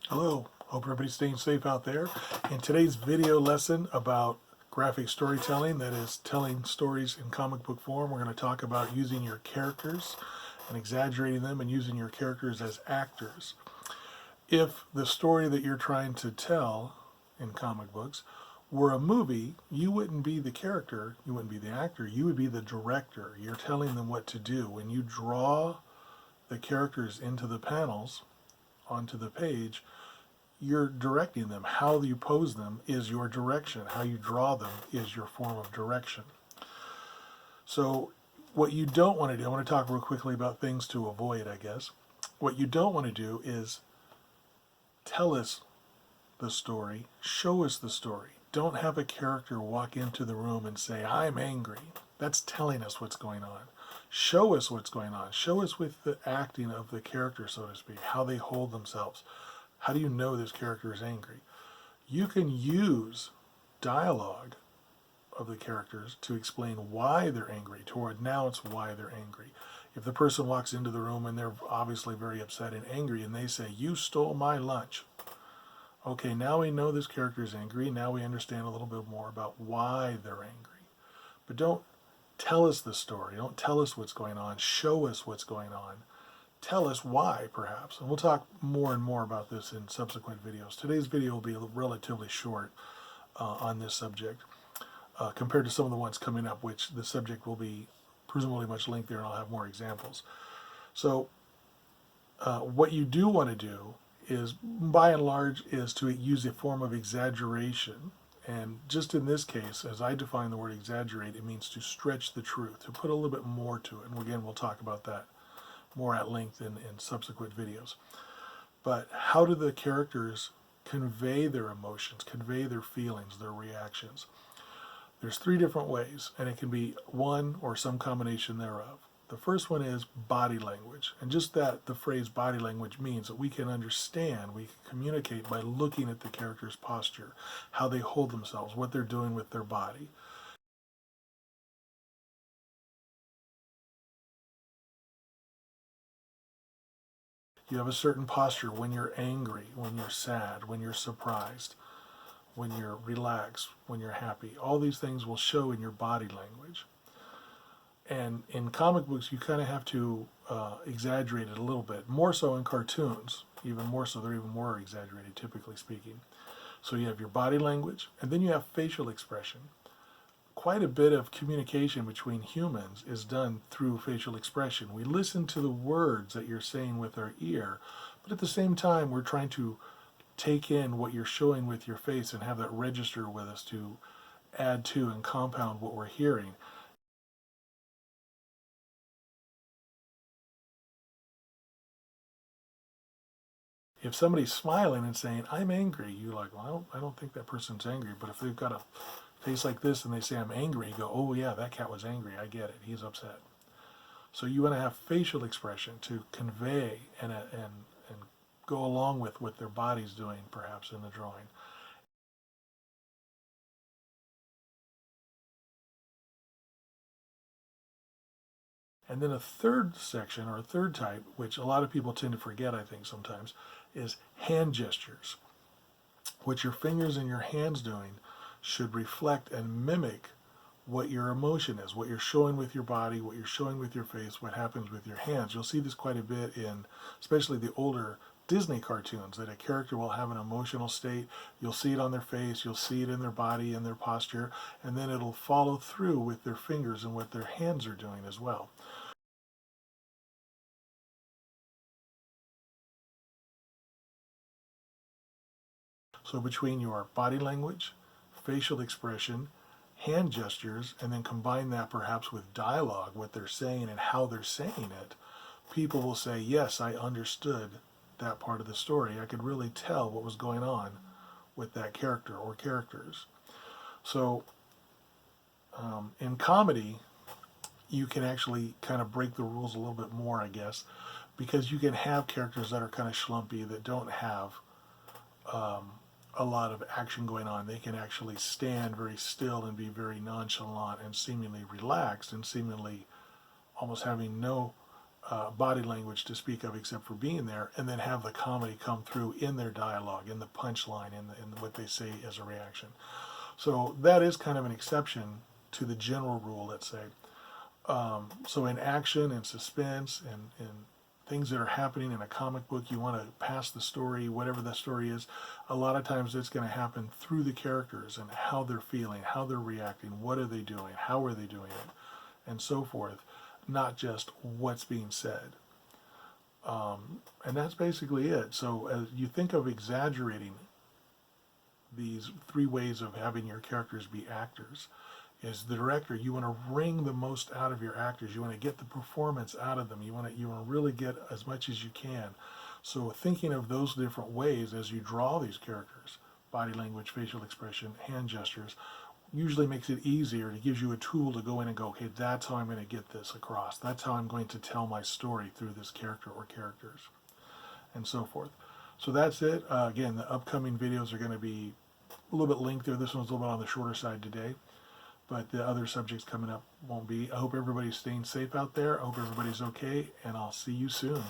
Hello, hope everybody's staying safe out there. In today's video lesson about graphic storytelling, that is telling stories in comic book form, we're going to talk about using your characters and exaggerating them and using your characters as actors. If the story that you're trying to tell in comic books were a movie, you wouldn't be the character, you wouldn't be the actor, you would be the director. You're telling them what to do. When you draw the characters into the panels, onto the page, you're directing them. How you pose them is your direction. How you draw them is your form of direction. So what you don't want to do, I want to talk real quickly about things to avoid, I guess. What you don't want to do is tell us the story, show us the story. Don't have a character walk into the room and say, I'm angry. That's telling us what's going on. Show us what's going on. Show us with the acting of the character, so to speak, how they hold themselves. How do you know this character is angry? You can use dialogue of the characters to explain why they're angry, to announce why they're angry. If the person walks into the room and they're obviously very upset and angry and they say, you stole my lunch. Okay, now we know this character is angry. Now we understand a little bit more about why they're angry. But don't tell us the story. Don't tell us what's going on. Show us what's going on. Tell us why, perhaps. And we'll talk more and more about this in subsequent videos. Today's video will be relatively short on this subject compared to some of the ones coming up, which the subject will be presumably much lengthier and I'll have more examples. So what you do want to do is, by and large, is to use a form of exaggeration. And just in this case, as I define the word exaggerate, it means to stretch the truth, to put a little bit more to it. And again, we'll talk about that more at length in subsequent videos. But how do the characters convey their emotions, convey their feelings, their reactions? There's three different ways, and it can be one or some combination thereof. The first one is body language. And just that the phrase body language means that we can understand, we can communicate by looking at the character's posture, how they hold themselves, what they're doing with their body. You have a certain posture when you're angry, when you're sad, when you're surprised, when you're relaxed, when you're happy. All these things will show in your body language. And in comic books, you kind of have to exaggerate it a little bit. More so in cartoons, even more so, they're even more exaggerated, typically speaking. So you have your body language, and then you have facial expression. Quite a bit of communication between humans is done through facial expression. We listen to the words that you're saying with our ear, but at the same time, we're trying to take in what you're showing with your face and have that register with us to add to and compound what we're hearing. If somebody's smiling and saying, I'm angry, you're like, well, I don't think that person's angry. But if they've got a face like this and they say, I'm angry, you go, oh, yeah, that cat was angry. I get it. He's upset. So you want to have facial expression to convey and go along with what their body's doing, perhaps, in the drawing. And then a third section, or a third type, which a lot of people tend to forget, I think, sometimes, is hand gestures. What your fingers and your hands doing should reflect and mimic what your emotion is, what you're showing with your body, what you're showing with your face, what happens with your hands. You'll see this quite a bit in especially the older Disney cartoons, that a character will have an emotional state. You'll see it on their face, you'll see it in their body, in their posture, and then it'll follow through with their fingers and what their hands are doing as well. So between your body language, facial expression, hand gestures, and then combine that perhaps with dialogue, what they're saying and how they're saying it, people will say, yes, I understood that part of the story. I could really tell what was going on with that character or characters. So in comedy, you can actually kind of break the rules a little bit more, I guess, because you can have characters that are kind of schlumpy, that don't have a lot of action going on. They can actually stand very still and be very nonchalant and seemingly relaxed and seemingly almost having no body language to speak of except for being there, and then have the comedy come through in their dialogue, in the punchline, in what they say as a reaction. So that is kind of an exception to the general rule, let's say. So in action and suspense and things that are happening in a comic book, you want to pass the story, whatever the story is. A lot of times it's going to happen through the characters and how they're feeling, how they're reacting, what are they doing, how are they doing it, and so forth, not just what's being said. And that's basically it. So as you think of exaggerating these three ways of having your characters be actors, is the director, you want to wring the most out of your actors. You want to get the performance out of them. You want to really get as much as you can. So thinking of those different ways as you draw these characters, body language, facial expression, hand gestures, usually makes it easier. It gives you a tool to go in and go, okay, that's how I'm going to get this across. That's how I'm going to tell my story through this character or characters, and so forth. So that's it. Again, the upcoming videos are going to be a little bit lengthier. This one's a little bit on the shorter side today, but the other subjects coming up won't be. I hope everybody's staying safe out there. I hope everybody's okay, and I'll see you soon.